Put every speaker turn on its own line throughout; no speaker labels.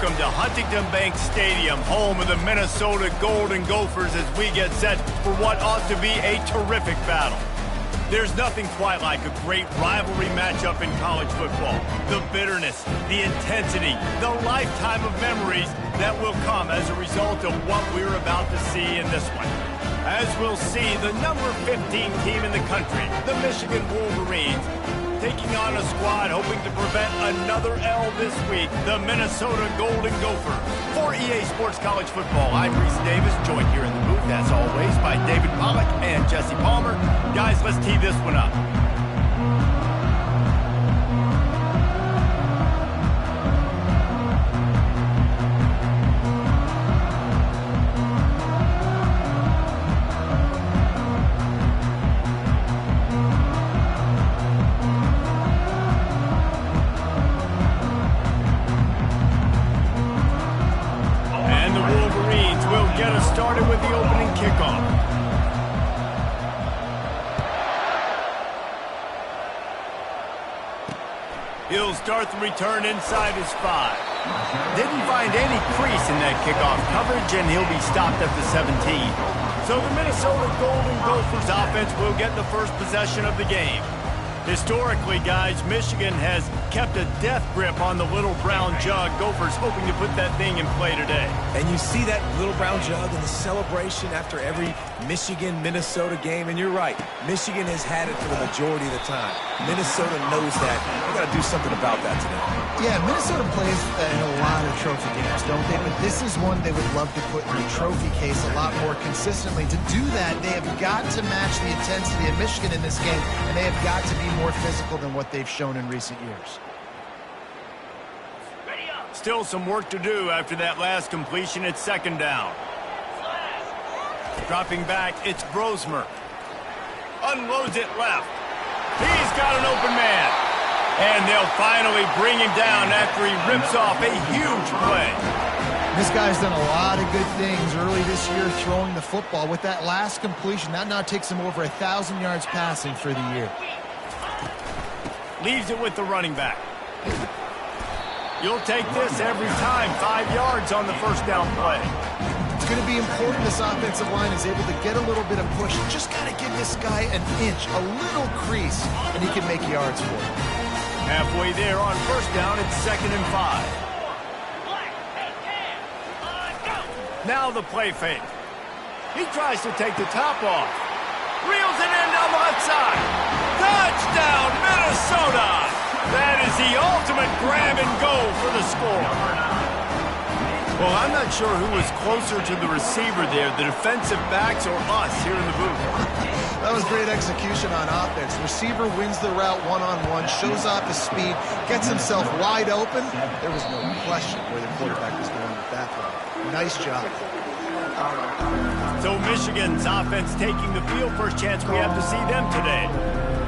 welcome to Huntington Bank Stadium, home of the Minnesota Golden Gophers, as we get set for what ought to be a terrific battle. There's nothing quite like a great rivalry matchup in college football. The bitterness, the intensity, the lifetime of memories that will come as a result of what we're about to see in this one. As we'll see, the number 15 team in the country, the Michigan Wolverines, taking on a squad hoping to prevent another L this week, the Minnesota Golden Gophers. For EA Sports College Football, I'm Reese Davis, joined here in the booth, as always, by David Pollack and Jesse Palmer. Guys, let's tee this one up. Started with the opening kickoff. He'll start the return inside his 5. Didn't find any crease in that kickoff coverage, and he'll be stopped at the 17. So the Minnesota Golden Gophers offense will get the first possession of the game. Historically, guys, Michigan has kept a death grip on the little brown jug. Gophers hoping to put that thing in play today.
And you see that little brown jug in the celebration after every Michigan-Minnesota game. And you're right, Michigan has had it for the majority of the time. Minnesota knows that. We've got to do something about that today.
Yeah, Minnesota plays in a lot of trophy games, don't they? But this is one they would love to put in the trophy case a lot more consistently. To do that, they have got to match the intensity of Michigan in this game, and they have got to be more physical than what they've shown in recent years.
Still some work to do after that last completion. It's second down. Dropping back, it's Brosmer. Unloads it left. He's got an open man. And they'll finally bring him down after he rips off a huge play.
This guy's done a lot of good things early this year throwing the football. With that last completion, that now takes him over 1,000 yards passing for the year.
Leaves it with the running back. You'll take this every time. 5 yards on the first down play.
It's going to be important this offensive line is able to get a little bit of push. Just got to give this guy an inch, a little crease, and he can make yards for it.
Halfway there on first down, it's 2nd and 5. Now the play fake. He tries to take the top off. Reels it in down the left side. Touchdown, Minnesota! That is the ultimate grab and go for the score. Well, I'm not sure who was closer to the receiver there, the defensive backs or us here in the booth.
That was great execution on offense. Receiver wins the route one-on-one, shows off his speed, gets himself wide open. There was no question where the quarterback was going with that one. Nice job.
So Michigan's offense taking the field. First chance we have to see them today.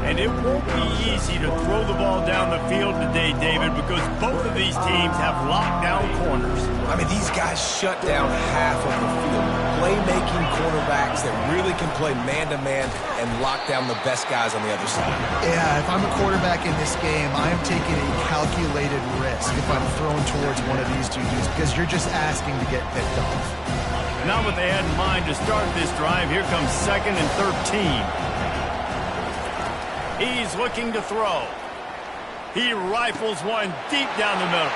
And it won't be easy to throw the ball down the field today, David, because both of these teams have lockdown corners.
I mean, these guys shut down half of the field. Playmaking quarterbacks that really can play man-to-man and lock down the best guys on the other side.
Yeah, if I'm a quarterback in this game, I am taking a calculated risk if I'm thrown towards one of these two dudes, because you're just asking to get picked off.
Not what they had in mind to start this drive. Here comes 2nd and 13. He's looking to throw. He rifles one deep down the middle.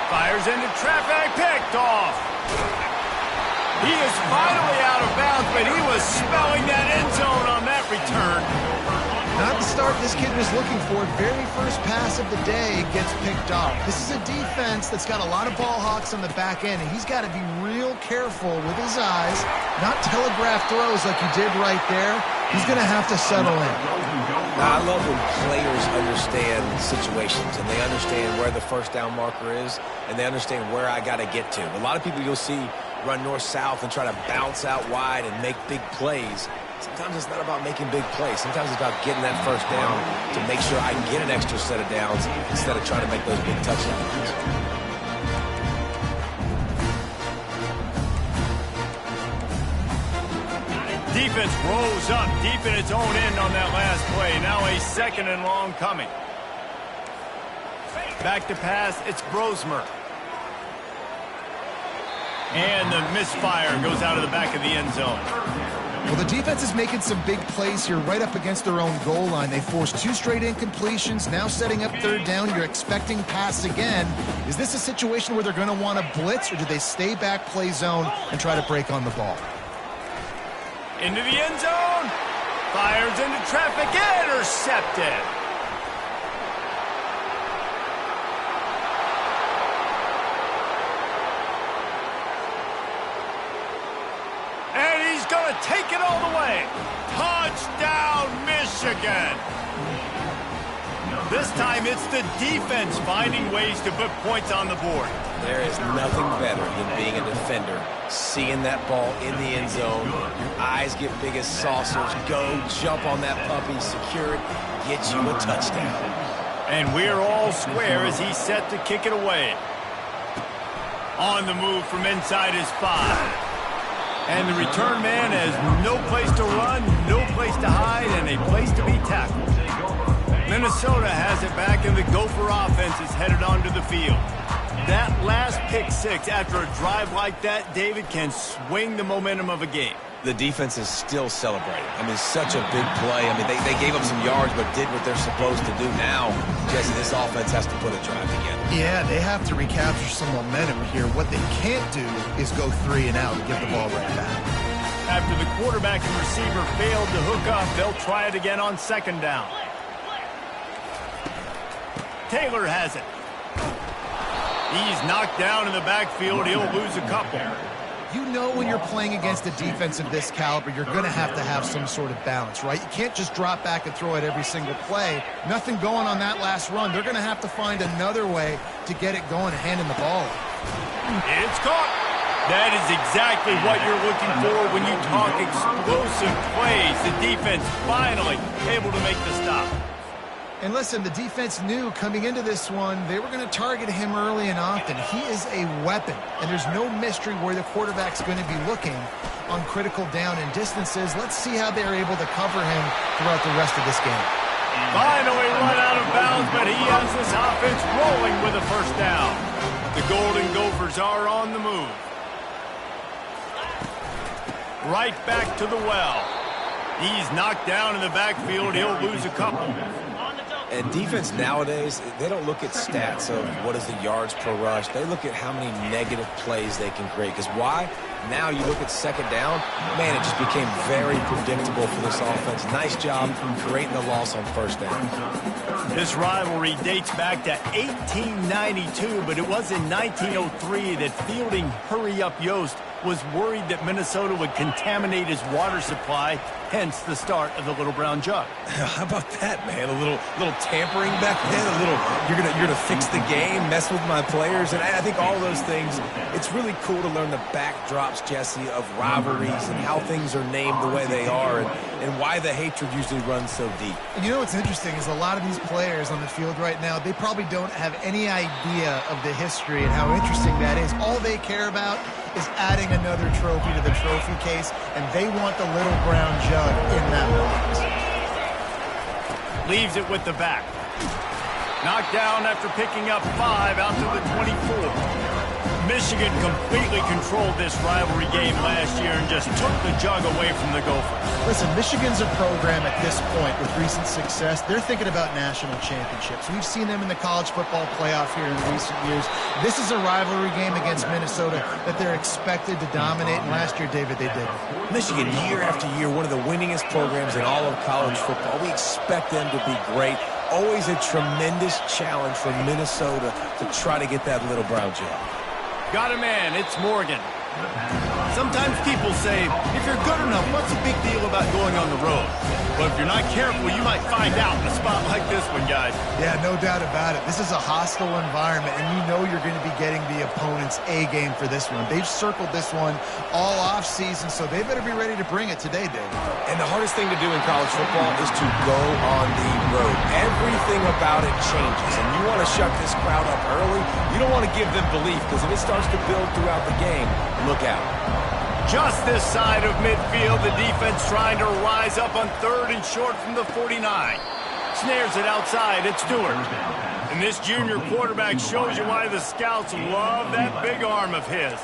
Fires into traffic, picked off. He is finally out of bounds, but he was smelling that end zone on that return.
Not the start this kid was looking for. Very first pass of the day gets picked off. This is a defense that's got a lot of ball hawks on the back end, and he's got to be real careful with his eyes, not telegraph throws like he did right there. He's going to have to settle in.
Now, I love when players understand situations and they understand where the first down marker is and they understand where I got to get to. A lot of people you'll see run north-south and try to bounce out wide and make big plays. Sometimes it's not about making big plays. Sometimes it's about getting that first down to make sure I can get an extra set of downs instead of trying to make those big touchdowns.
Defense rose up deep in its own end on that last play. Now a 2nd and long coming. Back to pass, it's Brosmer. And the misfire goes out of the back of the end zone.
Well, the defense is making some big plays here right up against their own goal line. They forced 2 straight incompletions, now setting up 3rd down. You're expecting pass again. Is this a situation where they're going to want to blitz, or do they stay back, play zone, and try to break on the ball?
Into the end zone. Fires into traffic. Intercepted. Going to take it all the way. Touchdown, Michigan. This time it's the defense finding ways to put points on the board.
There is nothing better than being a defender, seeing that ball in the end zone. Your eyes get big as saucers. Go, jump on that puppy, secure it, get you a touchdown.
And we're all square as he's set to kick it away. On the move from inside his 5. And the return man has no place to run, no place to hide, and a place to be tackled. Minnesota has it back, and the Gopher offense is headed onto the field. That last pick 6 after a drive like that, David, can swing the momentum of a game.
The defense is still celebrating. I mean, such a big play. I mean, they gave up some yards but did what they're supposed to do. Now, Jesse, this offense has to put a drive together.
Yeah, they have to recapture some momentum here. What they can't do is go 3 and out and give the ball right back.
After the quarterback and receiver failed to hook up, they'll try it again on 2nd down. Taylor has it. He's knocked down in the backfield. He'll lose a couple.
You know when you're playing against a defense of this caliber, you're going to have some sort of balance, right? You can't just drop back and throw it every single play. Nothing going on that last run. They're going to have to find another way to get it going and handing the ball.
It's caught. That is exactly what you're looking for when you talk explosive plays. The defense finally able to make the stop.
And listen, the defense knew coming into this one, they were going to target him early and often. He is a weapon, and there's no mystery where the quarterback's going to be looking on critical down and distances. Let's see how they're able to cover him throughout the rest of this game.
Finally run out of bounds, but he has this offense rolling with a 1st down. The Golden Gophers are on the move. Right back to the well. He's knocked down in the backfield. He'll lose a couple.
And defense nowadays, they don't look at stats of what is the yards per rush. They look at how many negative plays they can create. Because why? Now you look at 2nd down, man, it just became very predictable for this offense. Nice job creating the loss on 1st down.
This rivalry dates back to 1892, but it was in 1903 that fielding Hurry-Up Yost was worried that Minnesota would contaminate his water supply, hence the start of the Little Brown Jug.
How about that, man? A little tampering back then, a little you're gonna fix the game, mess with my players, and I think all those things. It's really cool to learn the backdrops, Jesse, of rivalries and how things are named the way they are, and why the hatred usually runs so deep.
And you know what's interesting is a lot of these players on the field right now, they probably don't have any idea of the history and how interesting that is. All they care about is adding another trophy to the trophy case, and they want the Little Brown Jug in that box.
Leaves it with the back. Knocked down after picking up 5 out to the 24. Michigan completely controlled this rivalry game last year and just took the jug away from the Gophers.
Listen, Michigan's a program at this point with recent success. They're thinking about national championships. We've seen them in the college football playoff here in recent years. This is a rivalry game against Minnesota that they're expected to dominate, and last year, David, they did.
Michigan, year after year, one of the winningest programs in all of college football. We expect them to be great. Always a tremendous challenge for Minnesota to try to get that Little Brown Jug.
Got a man, it's Morgan. Sometimes people say, if you're good enough, what's the big deal about going on the road? But if you're not careful, you might find out in a spot like this one, guys.
Yeah, no doubt about it. This is a hostile environment, and you know you're going to be getting the opponent's A game for this one. They've circled this one all off season, so they better be ready to bring it today, David.
And the hardest thing to do in college football is to go on the road. Everything about it changes, and you want to shut this crowd up early. You don't want to give them belief, because if it starts to build throughout the game, look out.
Just this side of midfield, the defense trying to rise up on 3rd and short from the 49. Snares it outside, it's Stewart. And this junior quarterback shows you why the scouts love that big arm of his.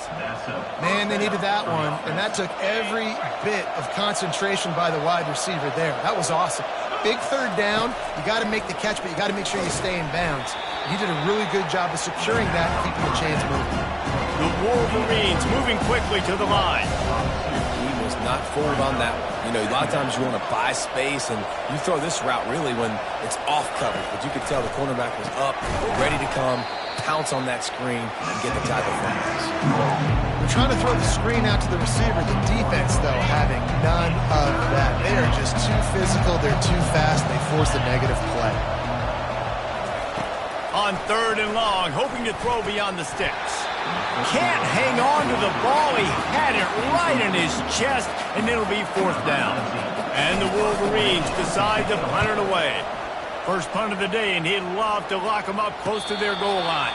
Man, they needed that one, and that took every bit of concentration by the wide receiver there. That was awesome. Big third down. You got to make the catch, but you got to make sure you stay in bounds. He did a really good job of securing that and keeping the chains moving.
The Wolverines moving quickly to the line.
He was not fooled on that one. You know, a lot of times you want to buy space, and you throw this route really when it's off coverage. But you could tell the cornerback was up, ready to come, pounce on that screen, and get the tackle from us.
We're trying to throw the screen out to the receiver. The defense, though, having none of that. They are just too physical. They're too fast. They force the negative play.
On 3rd and long, hoping to throw beyond the sticks. Can't hang on to the ball. He had it right in his chest, and it'll be 4th down. And the Wolverines decide to punt it away. First punt of the day, and he'd love to lock them up close to their goal line.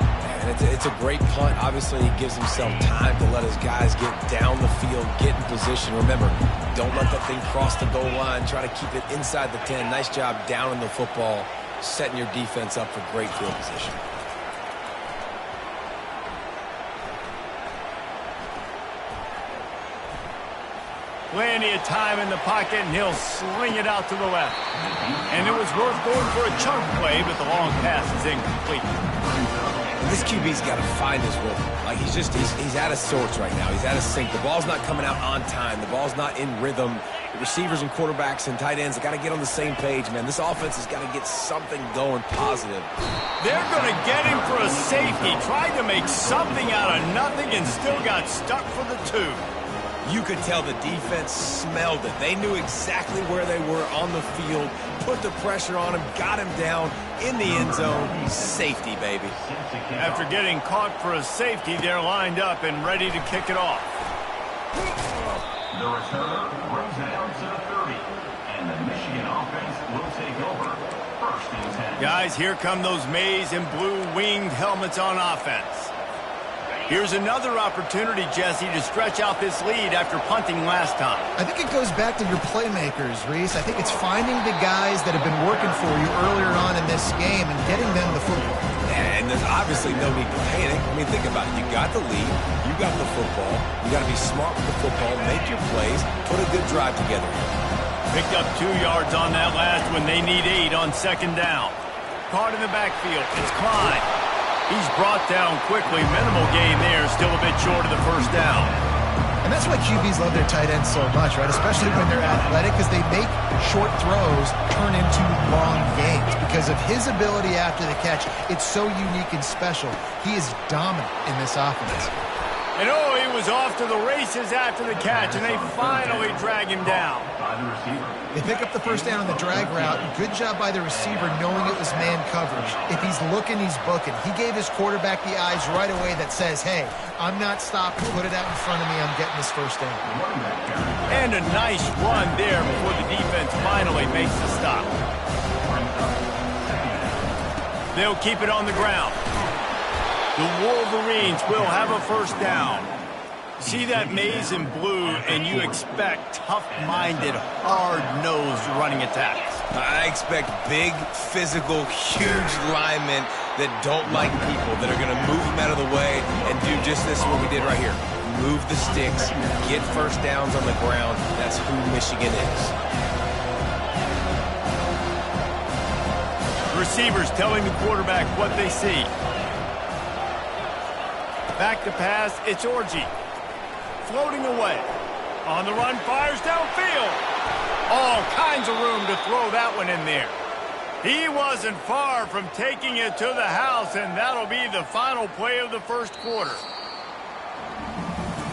And it's a great punt. Obviously, he gives himself time to let his guys get down the field, get in position. Remember, don't let that thing cross the goal line. Try to keep it inside the 10. Nice job down in the football, setting your defense up for great field position.
Plenty of time in the pocket, and he'll sling it out to the left. And it was worth going for a chunk play, but the long pass is incomplete.
This QB's got to find his rhythm. Like, he's out of sorts right now. He's out of sync. The ball's not coming out on time. The ball's not in rhythm. The receivers and quarterbacks and tight ends have got to get on the same page, man. This offense has got to get something going positive.
They're going to get him for a safety. Tried to make something out of nothing and still got stuck for the 2.
You could tell the defense smelled it. They knew exactly where they were on the field, put the pressure on him, got him down in the end zone. Safety, baby.
After getting caught for a safety, they're lined up and ready to kick it off.
The returner brings it out to the 30, and the Michigan offense will take over. 1st and 10.
Guys, here come those maize and blue winged helmets on offense. Here's another opportunity, Jesse, to stretch out this lead after punting last time.
I think it goes back to your playmakers, Reese. I think it's finding the guys that have been working for you earlier on in this game and getting them the football.
And there's obviously no need to panic. I mean, think about it. You got the lead. You got the football. You got to be smart with the football. Make your plays. Put a good drive together.
Picked up 2 yards on that last one. They need 8 on 2nd down. Caught in the backfield. It's Klein. He's brought down quickly. Minimal gain there. Still a bit short of the 1st down.
And that's why QBs love their tight ends so much, right? Especially when they're athletic, because they make short throws turn into long gains. Because of his ability after the catch, it's so unique and special. He is dominant in this offense.
And oh, he was off to the races after the catch, and they finally drag him down.
They pick up the 1st down on the drag route. Good job by the receiver knowing it was man coverage. If he's looking, he's booking. He gave his quarterback the eyes right away that says, hey, I'm not stopping. Put it out in front of me. I'm getting this 1st down.
And a nice run there before the defense finally makes the stop. They'll keep it on the ground. The Wolverines will have a 1st down. See that maize and blue, and you expect tough-minded, hard-nosed running attacks.
I expect big, physical, huge linemen that don't like people, that are going to move them out of the way and do just this, what we did right here. Move the sticks, get 1st downs on the ground. That's who Michigan is.
Receivers telling the quarterback what they see. Back to pass, it's Orji. Floating away. On the run, fires downfield. All kinds of room to throw that one in there. He wasn't far from taking it to the house, and that'll be the final play of the 1st quarter.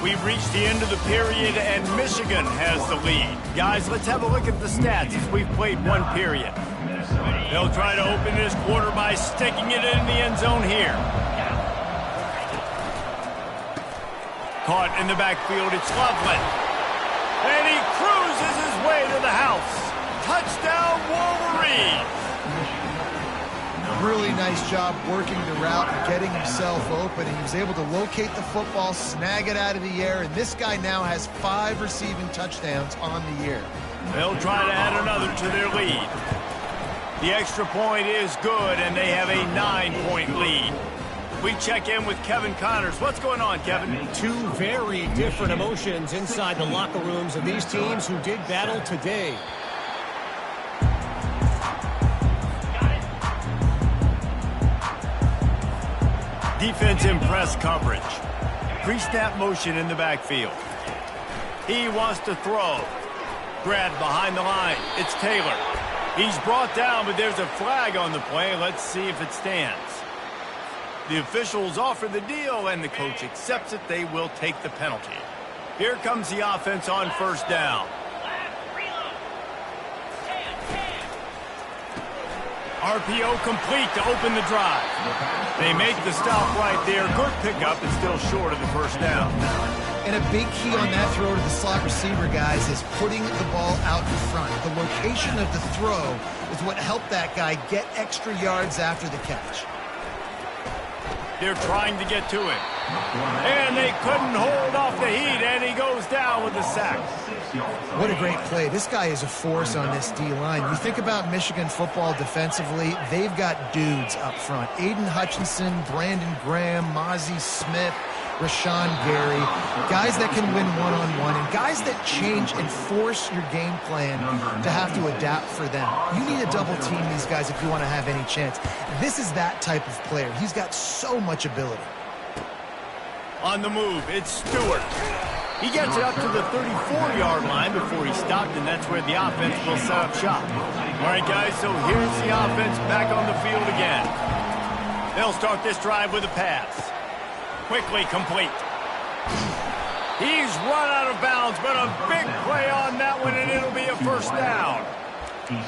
We've reached the end of the period, and Michigan has the lead. Guys, let's have a look at the stats as we've played 1 period. They'll try to open this quarter by sticking it in the end zone here. Caught in the backfield, it's Loveland. And he cruises his way to the house. Touchdown, Wolverines!
Really nice job working the route and getting himself open. And he was able to locate the football, snag it out of the air, and this guy now has 5 receiving touchdowns on the year.
They'll try to add another to their lead. The extra point is good, and they have a 9-point lead. We check in with Kevin Connors. What's going on, Kevin?
Two very different emotions inside the locker rooms of these teams who did battle today.
Defense in press coverage. Pre-snap motion in the backfield. He wants to throw. Grabbed behind the line. It's Taylor. He's brought down, but there's a flag on the play. Let's see if it stands. The officials offer the deal, and the coach accepts it. They will take the penalty. Here comes the offense on first down. RPO complete to open the drive. They make the stop right there. Good pickup, and still short of the first down.
And a big key on that throw to the slot receiver, guys, is putting the ball out in front. The location of the throw is what helped that guy get extra yards after the catch.
They're trying to get to him. And they couldn't hold off the heat, and he goes down with a sack.
What a great play. This guy is a force on this D-line. You think about Michigan football defensively, they've got dudes up front. Aiden Hutchinson, Brandon Graham, Mozzie Smith, Rashawn Gary, guys that can win one-on-one, and guys that change and force your game plan to have to adapt for them. You need to double team these guys if you want to have any chance. This is that type of player. He's got so much ability.
On the move, it's Stewart. He gets it up to the 34-yard line before he stopped, and that's where the offense will set up shop. All right, guys, so here's the offense back on the field again. They'll start this drive with a pass. Quickly complete. He's run out of bounds, but a big play on that one, and it'll be a first down.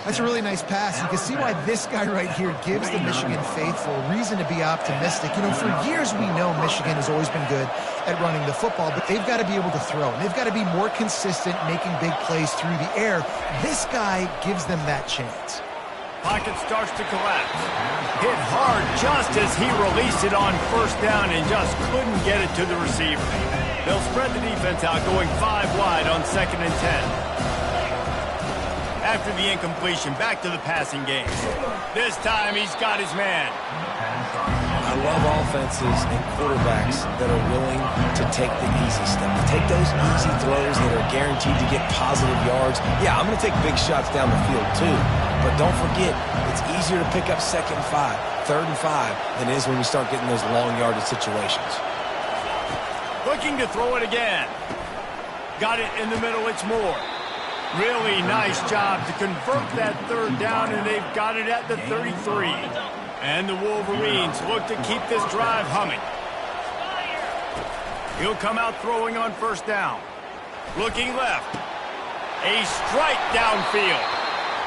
That's a really nice pass. You can see why this guy right here gives the Michigan faithful reason to be optimistic. You know, for years we know Michigan has always been good at running the football, but they've got to be able to throw. And they've got to be more consistent making big plays through the air. This guy gives them that chance.
Pocket starts to collapse. Hit hard just as he released it on first down and just couldn't get it to the receiver. They'll spread the defense out, going 5 wide on 2nd and 10. After the incompletion, back to the passing game. This time he's got his man.
I love offenses and quarterbacks that are willing to take the easy stuff, to take those easy throws that are guaranteed to get positive yards. Yeah, I'm going to take big shots down the field too, but don't forget, it's easier to pick up 2nd and 5, 3rd and 5 than it is when we start getting those long yardage situations.
Looking to throw it again. Got it in the middle, it's Moore. Really nice job to convert that 3rd down, and they've got it at the 33. And the Wolverines look to keep this drive humming. He'll come out throwing on first down. Looking left. A strike downfield.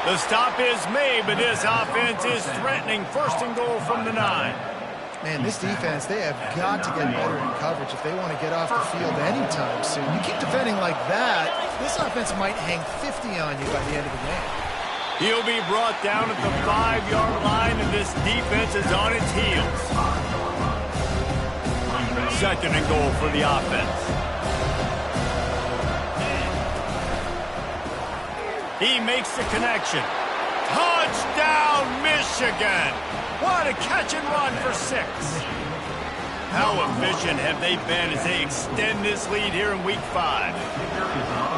The stop is made, but this offense is threatening 1st and goal from the 9.
Man, this defense, they have got to get better in coverage if they want to get off the field anytime soon. You keep defending like that, this offense might hang 50 on you by the end of the game.
He'll be brought down at the 5-yard line, and this defense is on its heels. 2nd and goal for the offense. He makes the connection. Touchdown, Michigan! What a catch and run for 6. How efficient have they been as they extend this lead here in Week 5?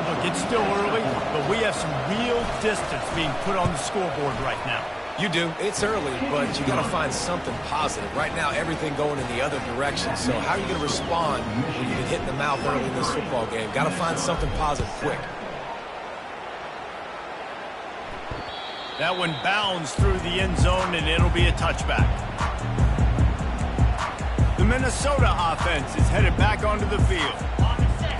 Look, it's still early, but we have some real distance being put on the scoreboard right now.
You do. It's early, but you got to find something positive. Right now, everything going in the other direction. So how are you going to respond when you get hit in the mouth early in this football game? Got to find something positive quick.
That one bounds through the end zone, and it'll be a touchback. The Minnesota offense is headed back onto the field.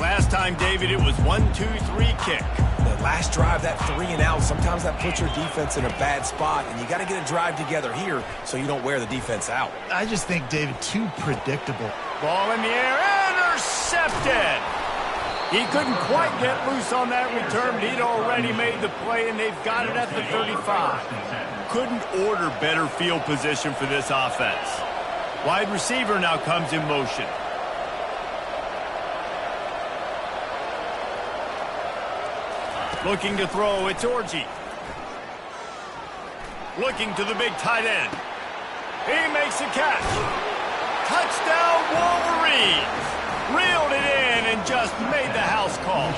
Last time, David, it was 1-2-3 kick.
The last drive, that 3 and out, sometimes that puts your defense in a bad spot, and you got to get a drive together here so you don't wear the defense out.
I just think, David, too predictable.
Ball in the air, intercepted! He couldn't quite get loose on that return, but he'd already made the play, and they've got it at the 35. Couldn't order better field position for this offense. Wide receiver now comes in motion. Looking to throw, it's Orji. Looking to the big tight end. He makes a catch. Touchdown, Wolverines. Reeled it in and just made the house call.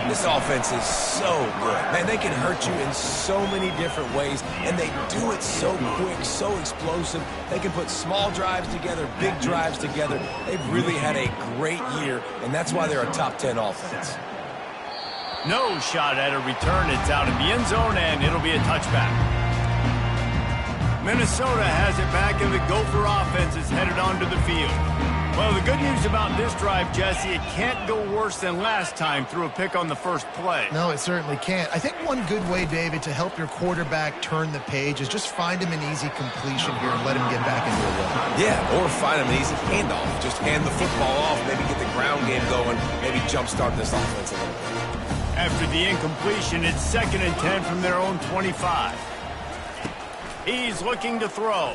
This offense is so good. Man, they can hurt you in so many different ways, and they do it so quick, so explosive. They can put small drives together, big drives together. They've really had a great year, and that's why they're a top 10 offense.
No shot at a return. It's out in the end zone, and it'll be a touchback. Minnesota has it back, and the Gopher offense is headed onto the field. Well, the good news about this drive, Jesse, it can't go worse than last time through a pick on the first play.
No, it certainly can't. I think one good way, David, to help your quarterback turn the page is just find him an easy completion here and let him get back into a rhythm.
Yeah, or find him an easy handoff. Just hand the football off, maybe get the ground game going, maybe jumpstart this offense a little bit.
After the incompletion, it's 2nd and 10 from their own 25. He's looking to throw.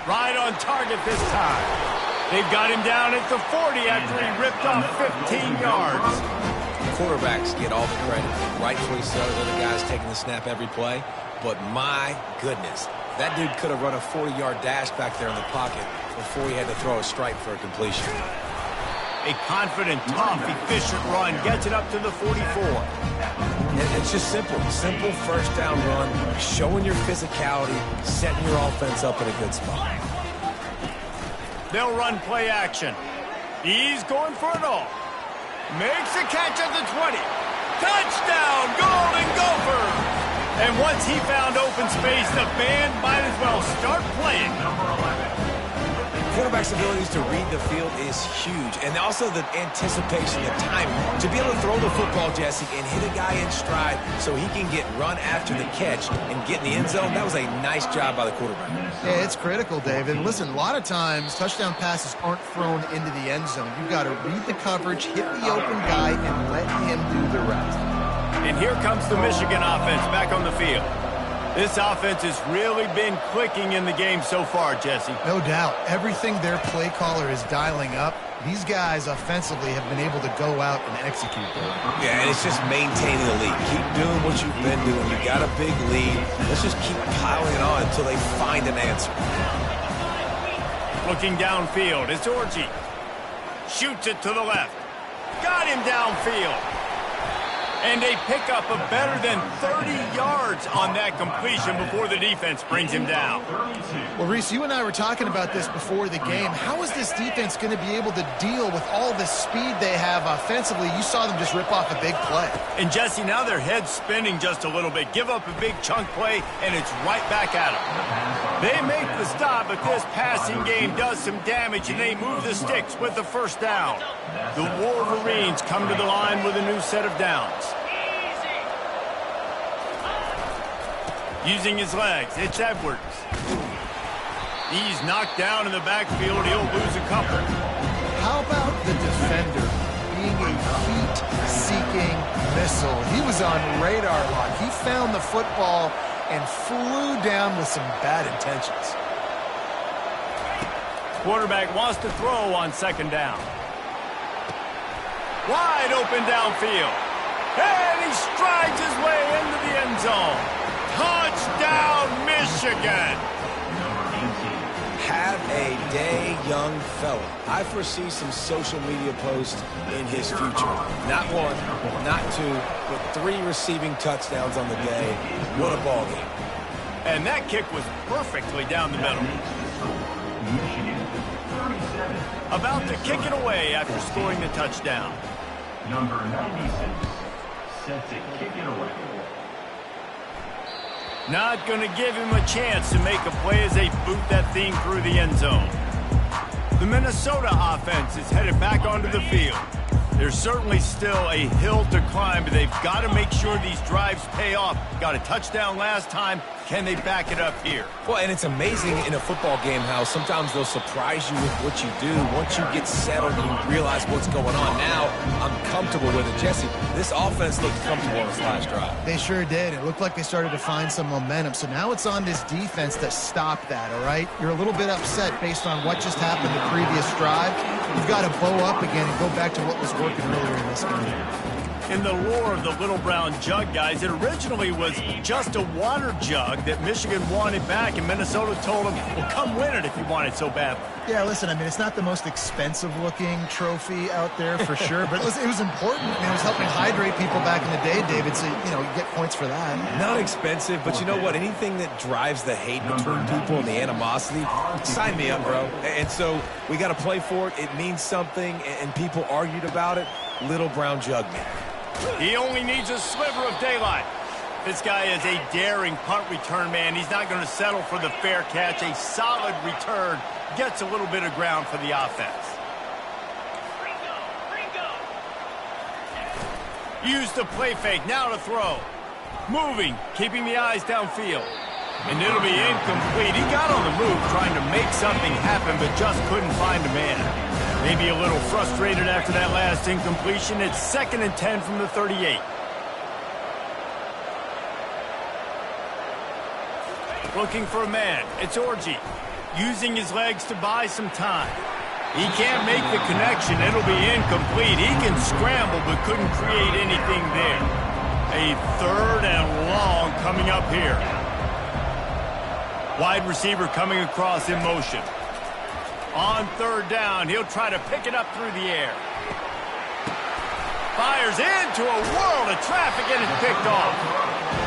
Right on target this time. They've got him down at the 40 after he ripped off 15 yards.
Quarterbacks get all the credit. Rightfully so. They're the guys taking the snap every play. But my goodness, that dude could have run a 40-yard dash back there in the pocket before he had to throw a strike for a completion.
A confident, tough, efficient run gets it up to the 44.
And it's just simple. Simple first down run, showing your physicality, setting your offense up in a good spot.
They'll run play action. He's going for it all. Makes a catch at the 20. Touchdown, Golden Gophers! And once he found open space, the band might as well start playing.
Quarterback's abilities to read the field is huge, and also the anticipation, the timing. To be able to throw the football, Jesse, and hit a guy in stride so he can get run after the catch and get in the end zone, that was a nice job by the quarterback.
Yeah, it's critical, David. Listen, a lot of times touchdown passes aren't thrown into the end zone. You've got to read the coverage, hit the open guy, and let him do the rest.
And here comes the Michigan offense back on the field. This offense has really been clicking in the game so far, Jesse.
No doubt. Everything their play caller is dialing up, these guys offensively have been able to go out and execute them.
Yeah, and it's just maintaining the lead. Keep doing what you've been doing. You got a big lead. Let's just keep piling on until they find an answer.
Looking downfield, it's Orji. Shoots it to the left. Got him downfield. And they pick up a better than 30 yards on that completion before the defense brings him down.
Well, Reese, you and I were talking about this before the game. How is this defense going to be able to deal with all the speed they have offensively? You saw them just rip off a big play.
And, Jesse, now their head's spinning just a little bit. Give up a big chunk play, and it's right back at them. They make the stop, but this passing game does some damage, and they move the sticks with the first down. The Wolverines come to the line with a new set of downs. Using his legs, it's Edwards. He's knocked down in the backfield. He'll lose a couple.
How about the defender being a heat-seeking missile? He was on radar lock. He found the football and flew down with some bad intentions.
Quarterback wants to throw on 2nd down. Wide open downfield. And he strides his way into the end zone. Touchdown, Michigan!
Have a day, young fella. I foresee some social media posts in his future. Not one, not two, but 3 receiving touchdowns on the day. What a ball game.
And that kick was perfectly down the middle. About to kick it away after scoring the touchdown.
Number 96, set to kick it away.
Not going to give him a chance to make a play as they boot that thing through the end zone. The Minnesota offense is headed back onto the field. There's certainly still a hill to climb, but they've got to make sure these drives pay off. Got a touchdown last time. Can they back it up here?
Well, and it's amazing in a football game how sometimes they'll surprise you with what you do. Once you get settled, you realize what's going on. Now, I'm comfortable with it. Jesse, this offense looked comfortable on this last drive.
They sure did. It looked like they started to find some momentum. So now it's on this defense to stop that, all right? You're a little bit upset based on what just happened the previous drive. You've got to bow up again and go back to what was working earlier in this game.
In the lore of the Little Brown Jug, guys, it originally was just a water jug that Michigan wanted back, and Minnesota told them, well, come win it if you want it so bad.
Yeah, listen, I mean, it's not the most expensive-looking trophy out there for sure, but it was important. I mean, it was helping hydrate people back in the day, David, so, you know, you get points for that.
Not expensive, but you know what? Anything that drives the hate between people and the animosity, sign me up, bro. And so we got to play for it. It means something, and people argued about it. Little Brown Jug, man.
He only needs a sliver of daylight. This guy is a daring punt return man. He's not going to settle for the fair catch. A solid return gets a little bit of ground for the offense. Use the play fake. Now to throw. Moving, keeping the eyes downfield. And it'll be incomplete. He got on the move trying to make something happen, but just couldn't find a man. Maybe a little frustrated after that last incompletion. It's 2nd and 10 from the 38. Looking for a man. It's Orji. Using his legs to buy some time. He can't make the connection. It'll be incomplete. He can scramble, but couldn't create anything there. A 3rd and long coming up here. Wide receiver coming across in motion. On 3rd down, he'll try to pick it up through the air. Fires into a world of traffic, and it's picked off.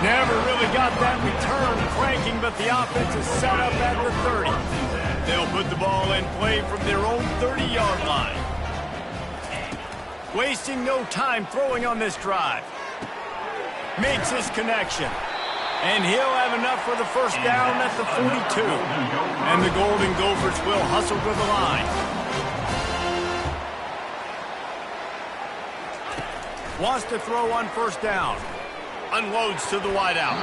Never really got that return cranking, but the offense is set up at the 30. They'll put the ball in play from their own 30-yard line. Wasting no time throwing on this drive. Makes his connection. And he'll have enough for the first down at the 42. And the Golden Gophers will hustle to the line. Wants to throw on 1st down. Unloads to the wideout.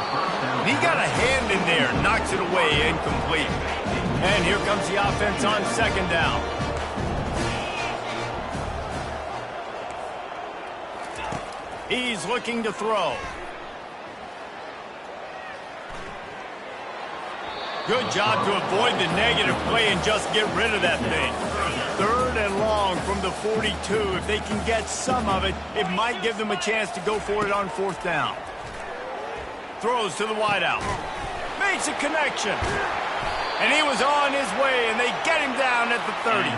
He got a hand in there. Knocks it away. Incomplete. And here comes the offense on 2nd down. He's looking to throw. Good job to avoid the negative play and just get rid of that thing. 3rd and long from the 42. If they can get some of it, it might give them a chance to go for it on 4th down. Throws to the wideout. Makes a connection. And he was on his way, and they get him down at the 30.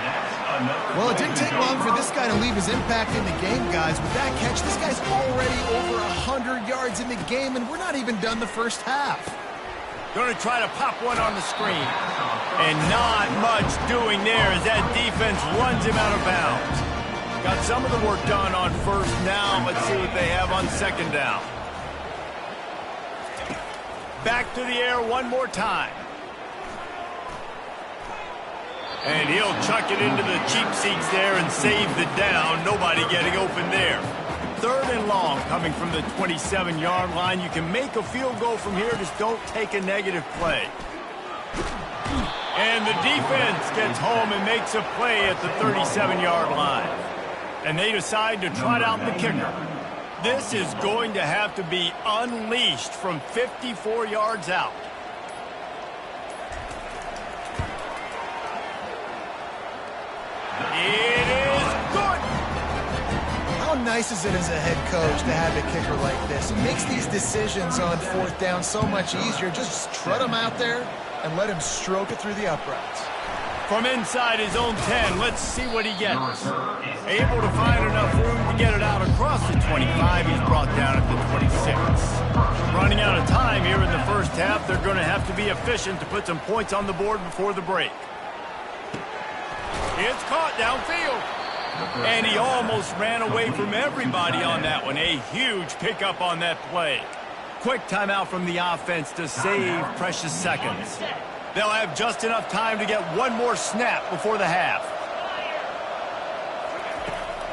Well, it didn't take long for this guy to leave his impact in the game, guys. With that catch, this guy's already over 100 yards in the game, and we're not even done the first half.
Going to try to pop one on the screen. And not much doing there as that defense runs him out of bounds. Got some of the work done on 1st down. Let's see what they have on 2nd down. Back to the air one more time. And he'll chuck it into the cheap seats there and save the down. Nobody getting open there. 3rd and long coming from the 27-yard line. You can make a field goal from here. Just don't take a negative play. And the defense gets home and makes a play at the 37-yard line. And they decide to trot out the kicker. This is going to have to be unleashed from 54 yards out. It is good.
How nice is it as a head coach to have a kicker like this? He makes these decisions on 4th down so much easier. Just trot him out there and let him stroke it through the uprights.
From inside his own 10, let's see what he gets. Able to find enough room to get it out across the 25. He's brought down at the 26. Running out of time here in the first half. They're going to have to be efficient to put some points on the board before the break. It's caught downfield. And he almost ran away from everybody on that one. A huge pickup on that play. Quick timeout from the offense to save precious seconds. They'll have just enough time to get one more snap before the half.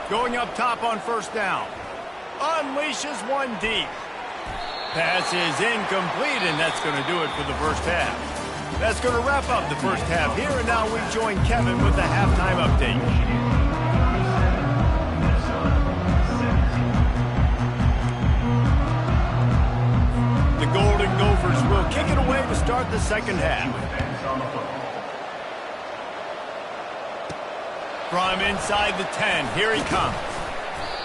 Going up top on 1st down. Unleashes one deep. Pass is incomplete, and that's going to do it for the first half. That's going to wrap up the first half here, and now we join Kevin with the halftime update. The Golden Gophers will kick it away to start the second half. From inside the 10, here he comes.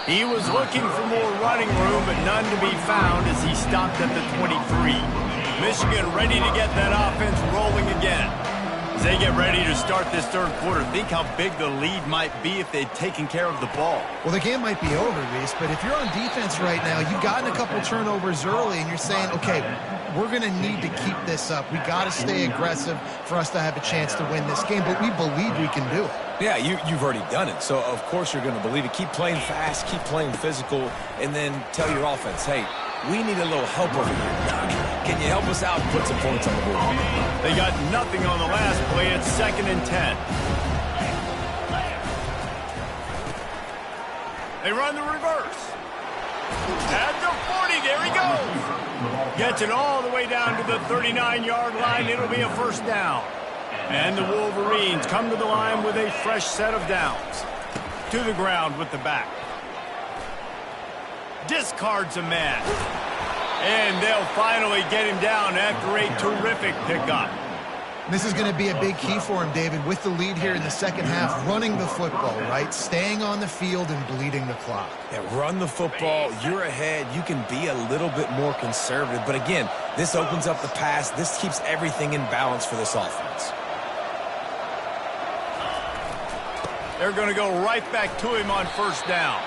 He was looking for more running room, but none to be found as he stopped at the 23. Michigan ready to get that offense rolling again. As they get ready to start this third quarter, think how big the lead might be if they'd taken care of the ball.
Well, the game might be over, Reese, but if you're on defense right now, you've gotten a couple turnovers early, and you're saying, okay, we're going to need to keep this up. We got to stay aggressive for us to have a chance to win this game, but we believe we can do it.
Yeah, you've already done it, so of course you're going to believe it. Keep playing fast, keep playing physical, and then tell your offense, hey, we need a little help over here. Can you help us out and put some points on the board?
They got nothing on the last play. It's 2nd and 10. They run the reverse. At the 40, there he goes. Gets it all the way down to the 39-yard line. It'll be a first down. And the Wolverines come to the line with a fresh set of downs. To the ground with the back. Discards a man. And they'll finally get him down after a terrific pickup.
This is going to be a big key for him, David, with the lead here in the second half, running the football, right? Staying on the field and bleeding the clock.
Yeah, run the football. You're ahead. You can be a little bit more conservative. But again, this opens up the pass. This keeps everything in balance for this offense.
They're going to go right back to him on first down.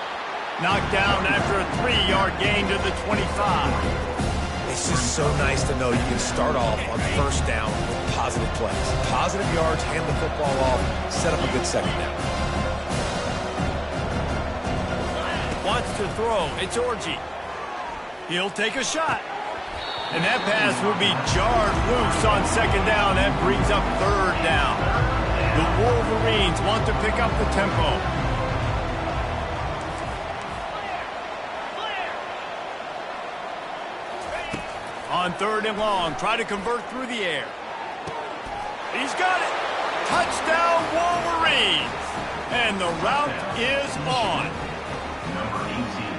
Knocked down after a 3-yard gain to the 25.
It's just so nice to know you can start off on first down with positive plays. Positive yards, hand the football off, set up a good second down.
Wants to throw. It's Orji. He'll take a shot. And that pass will be jarred loose on second down. That brings up third down. The Wolverines want to pick up the tempo. On 3rd and long, try to convert through the air. He's got it. Touchdown, Wolverines. And the route is on.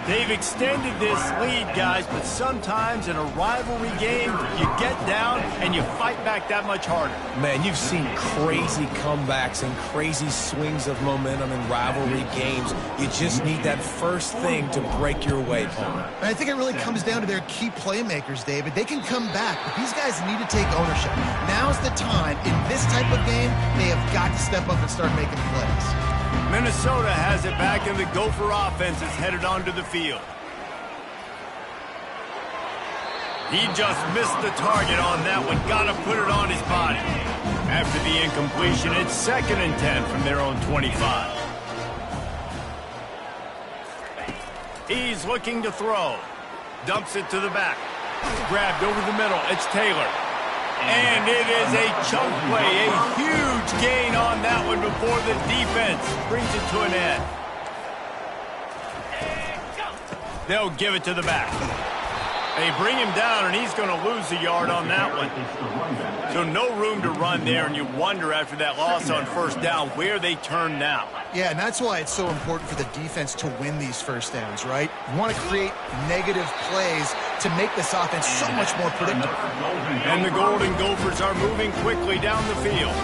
They've extended this lead, guys, but sometimes in a rivalry game, you get down and you fight back that much harder.
Man, you've seen crazy comebacks and crazy swings of momentum in rivalry games. You just need that first thing to break your way, Paul.
And I think it really comes down to their key playmakers, David. They can come back, but these guys need to take ownership. Now's the time. In this type of game, they have got to step up and start making plays.
Minnesota has it back, and the Gopher offense is headed onto the field. He just missed the target on that one. Got to put it on his body. After the incompletion, it's 2nd and 10 from their own 25. He's looking to throw. Dumps it to the back. Grabbed over the middle. It's Taylor. And it is a chunk play, a huge gain on that one before the defense brings it to an end. They'll give it to the back. They bring him down, and he's going to lose a yard on that one. So no room to run there, and you wonder after that loss on first down where they turn now.
Yeah, and that's why it's so important for the defense to win these first downs, right? You want to create negative plays to make this offense so much more predictable.
And the Golden Gophers are moving quickly down the field.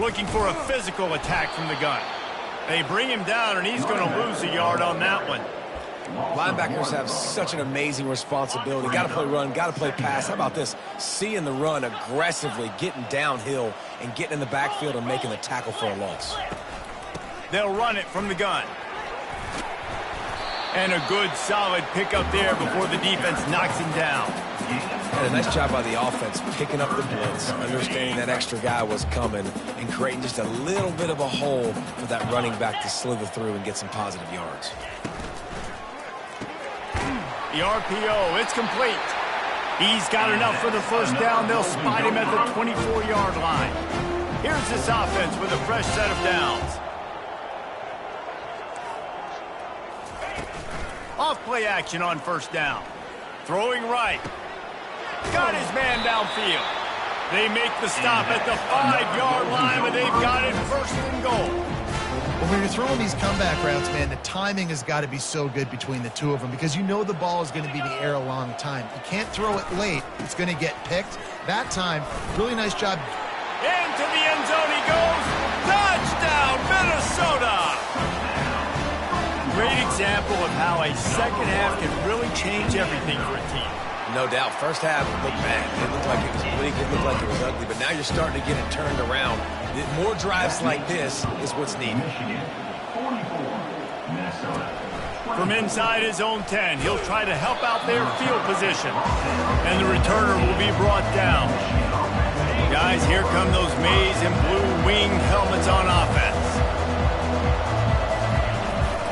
Looking for a physical attack from the gun. They bring him down, and he's going to lose a yard on that one.
Linebackers have such an amazing responsibility. Got to play run, got to play pass. How about this? Seeing the run aggressively, getting downhill, and getting in the backfield and making the tackle for a loss.
They'll run it from the gun. And a good, solid pickup there before the defense knocks him down.
And a nice job by the offense picking up the blitz, understanding that extra guy was coming, and creating just a little bit of a hole for that running back to slither through and get some positive yards.
The RPO, it's complete. He's got enough for the first down. They'll spot him at the 24-yard line. Here's this offense with a fresh set of downs. Off play action on first down. Throwing right. Got his man downfield. They make the stop at the 5-yard line, but they've got it 1st and goal.
Well, when you're throwing these comeback routes, man, the timing has got to be so good between the two of them because you know the ball is going to be in the air a long time. You can't throw it late. It's going to get picked. That time, really nice job.
Into the end zone he goes. Touchdown, Minnesota! great example of how a second half can really change everything for a team.
No doubt. First half looked bad. It looked like it was bleak. It looked like it was ugly. But now you're starting to get it turned around. More drives like this is what's needed.
Michigan, 44, Minnesota.
From inside his own 10, he'll try to help out their field position. And the returner will be brought down. Guys, here come those maize and blue winged helmets on offense.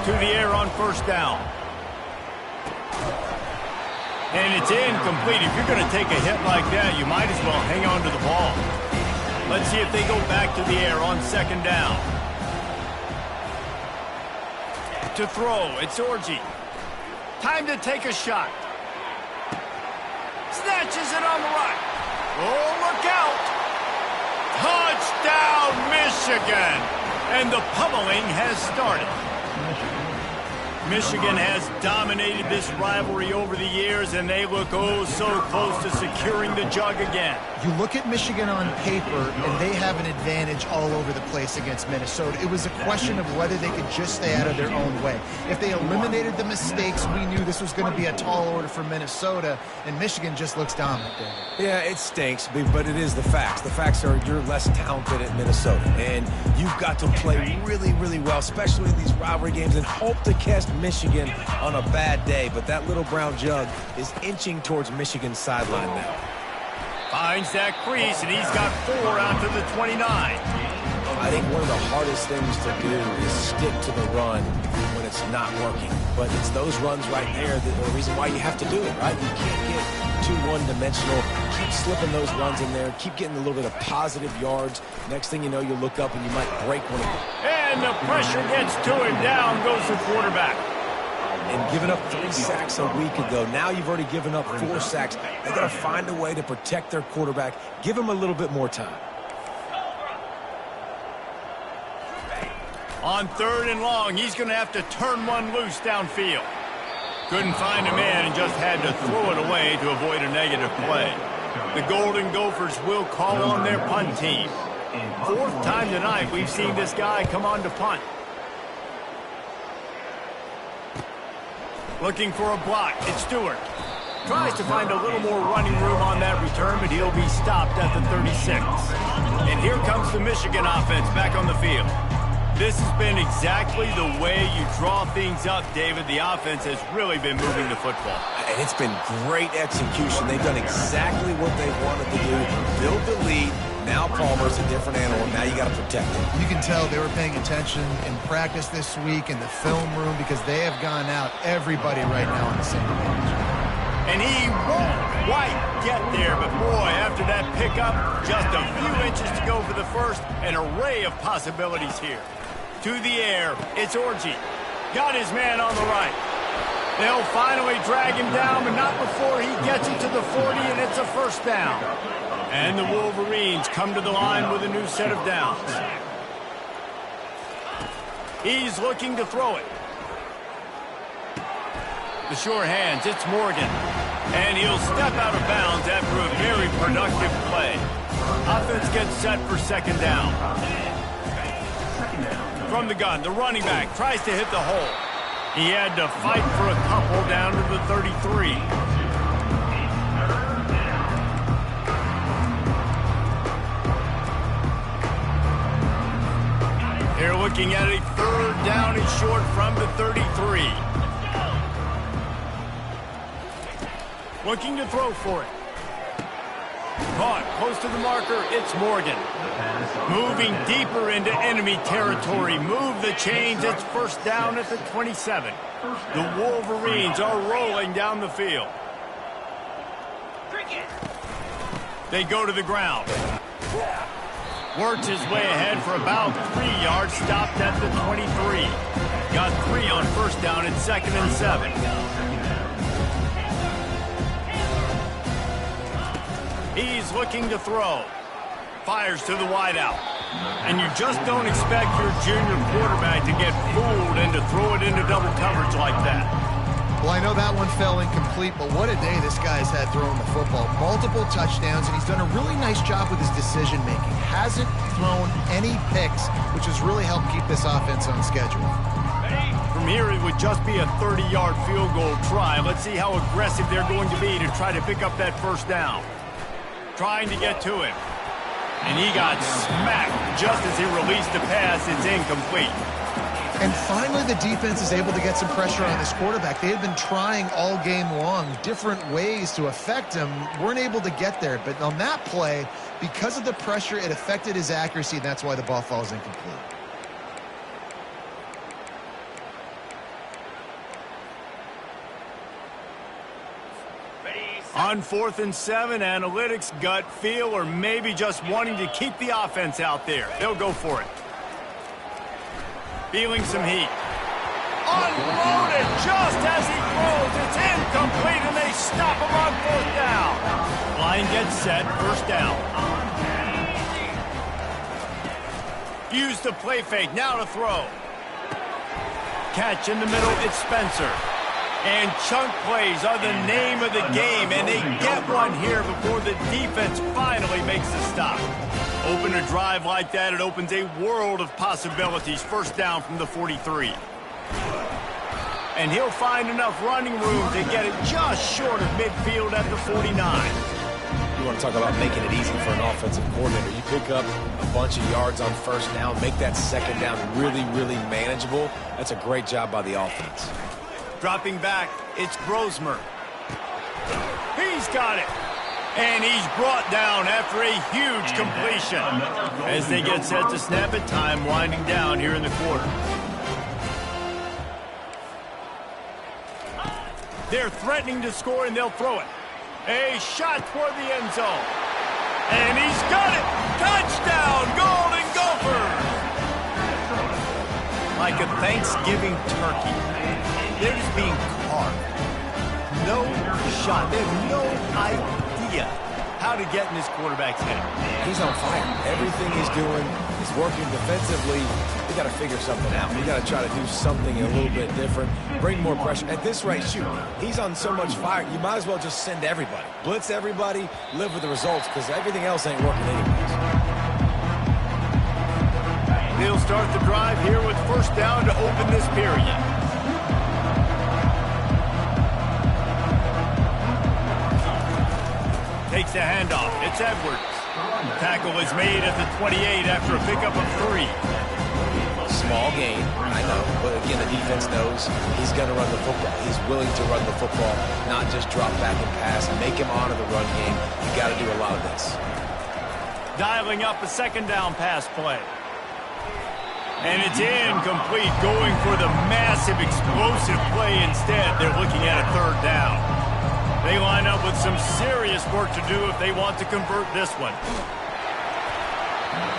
To the air on first down. And it's incomplete. If you're going to take a hit like that, you might as well hang on to the ball. Let's see if they go back to the air on second down. To throw, it's Orji. Time to take a shot. Snatches it on the right. Oh, look out. Touchdown, Michigan. And the pummeling has started. Michigan has dominated this rivalry over the years, and they look oh so close to securing the jug again.
You look at Michigan on paper, and they have an advantage all over the place against Minnesota. It was a question of whether they could just stay out of their own way. If they eliminated the mistakes, we knew this was going to be a tall order for Minnesota, and Michigan just looks dominant.
Yeah, it stinks, but it is the facts. The facts are you're less talented at Minnesota, and you've got to play really, really well, especially in these rivalry games, and hope to catch Michigan on a bad day. But that little brown jug is inching towards Michigan's sideline now.
Finds that crease, and he's got 4 out to the 29.
I think one of the hardest things to do is stick to the run when it's not working. But it's those runs right there that are the reason why you have to do it, right? You can't get too one-dimensional. Keep slipping those runs in there. Keep getting a little bit of positive yards. Next thing you know, you look up and you might break one of them.
And the pressure gets to him. Down goes the quarterback.
And giving up 3 sacks a week ago. Now you've already given up 4 sacks. They got to find a way to protect their quarterback. Give him a little bit more time.
On 3rd and long, he's going to have to turn one loose downfield. Couldn't find a man and just had to throw it away to avoid a negative play. The Golden Gophers will call on their punt team. 4th time tonight we've seen this guy come on to punt. Looking for a block, it's Stewart. Tries to find a little more running room on that return, but he'll be stopped at the 36. And here comes the Michigan offense back on the field. This has been exactly the way you draw things up, David. The offense has really been moving the football.
And it's been great execution. They've done exactly what they wanted to do. Build the lead. Now Palmer's a different animal. Now you got to protect him.
You can tell they were paying attention in practice this week in the film room because they have gone out, everybody right now on the same page.
And he won't quite get there, but boy, after that pickup, just a few inches to go for the first. An array of possibilities here. To the air, it's Orji. Got his man on the right. They'll finally drag him down, but not before he gets it to the 40, and it's a first down. And the Wolverines come to the line with a new set of downs. He's looking to throw it. The sure hands, it's Morgan. And he'll step out of bounds after a very productive play. Offense gets set for second down. From the gun, the running back tries to hit the hole. He had to fight for a couple down to the 33. They're looking at a 3rd down and short from the 33. Looking to throw for it. Caught close to the marker, it's Morgan. Moving deeper into enemy territory. Move the chains, it's first down at the 27. The Wolverines are rolling down the field. They go to the ground. Works his way ahead for about 3 yards, stopped at the 23. Got 3 on first down and 2nd and 7. He's looking to throw. Fires to the wideout. And you just don't expect your junior quarterback to get fooled and to throw it into double coverage like that.
Well, I know that one fell incomplete, but what a day this guy's had throwing the football. Multiple touchdowns, and he's done a really nice job with his decision-making. Hasn't thrown any picks, which has really helped keep this offense on schedule.
From here, it would just be a 30-yard field goal try. Let's see how aggressive they're going to be to try to pick up that first down. Trying to get to him. And he got smacked just as he released the pass. It's incomplete.
And finally, the defense is able to get some pressure on this quarterback. They had been trying all game long different ways to affect him. Weren't able to get there. But on that play, because of the pressure, it affected his accuracy, and that's why the ball falls incomplete.
On 4th and 7, analytics, gut feel, or maybe just wanting to keep the offense out there. They'll go for it. Feeling some heat. Unloaded just as he throws. It's incomplete, and they stop him on 4th down. Line gets set, first down. Use the play fake, now to throw. Catch in the middle, it's Spencer. And chunk plays are the name of the game, and they get one here before the defense finally makes the stop. Open a drive like that, it opens a world of possibilities. First down from the 43. And he'll find enough running room to get it just short of midfield at the 49.
You want to talk about making it easy for an offensive coordinator. You pick up a bunch of yards on first down, make that second down really, really manageable. That's a great job by the offense.
Dropping back, it's Grosmer. He's got it. And he's brought down after a huge completion. As they get set to snap it, time winding down here in the quarter. They're threatening to score, and they'll throw it. A shot toward the end zone. And he's got it. Touchdown, Golden Gophers. Like a Thanksgiving turkey. They're just being carved. No shot. They have no idea how to get in this quarterback's head.
He's on fire. Everything he's doing is working defensively. We got to figure something out. We got to try to do something a little bit different. Bring more pressure. At this rate, shoot, he's on so much fire. You might as well just send everybody. Blitz everybody. Live with the results because everything else ain't working anyways.
They'll start the drive here with first down to open this period. Takes the handoff. It's Edwards. Tackle is made at the 28 after a pickup of 3.
Small gain, I know. But again, the defense knows he's going to run the football. He's willing to run the football, not just drop back and pass and make him honor the run game. You got to do a lot of this.
Dialing up a second down pass play. And it's incomplete, going for the massive explosive play instead. They're looking at a third down. They line up with some serious work to do if they want to convert this one.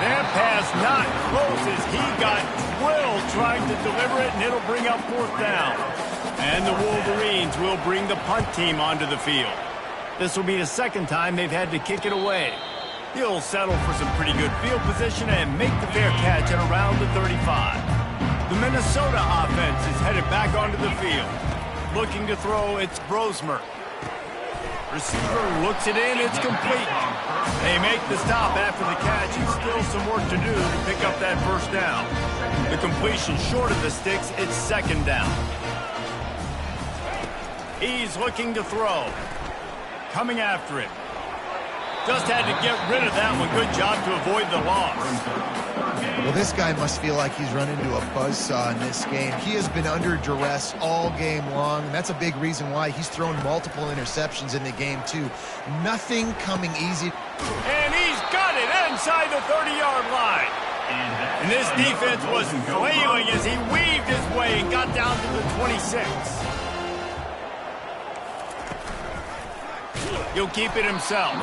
That pass not close as he got drilled trying to deliver it, and it'll bring up fourth down. And the Wolverines will bring the punt team onto the field. This will be the second time they've had to kick it away. He'll settle for some pretty good field position and make the fair catch at around the 35. The Minnesota offense is headed back onto the field. Looking to throw, it's Grosmer. Receiver looks it in, it's complete. They make the stop after the catch, and still some work to do to pick up that first down. The completion short of the sticks, it's second down. He's looking to throw. Coming after it. Just had to get rid of that one. Good job to avoid the loss.
Well, this guy must feel like he's run into a buzzsaw in this game. He has been under duress all game long, and that's a big reason why he's thrown multiple interceptions in the game, too. Nothing coming easy.
And he's got it inside the 30-yard line. And this defense was flailing as he weaved his way and got down to the 26. He'll keep it himself.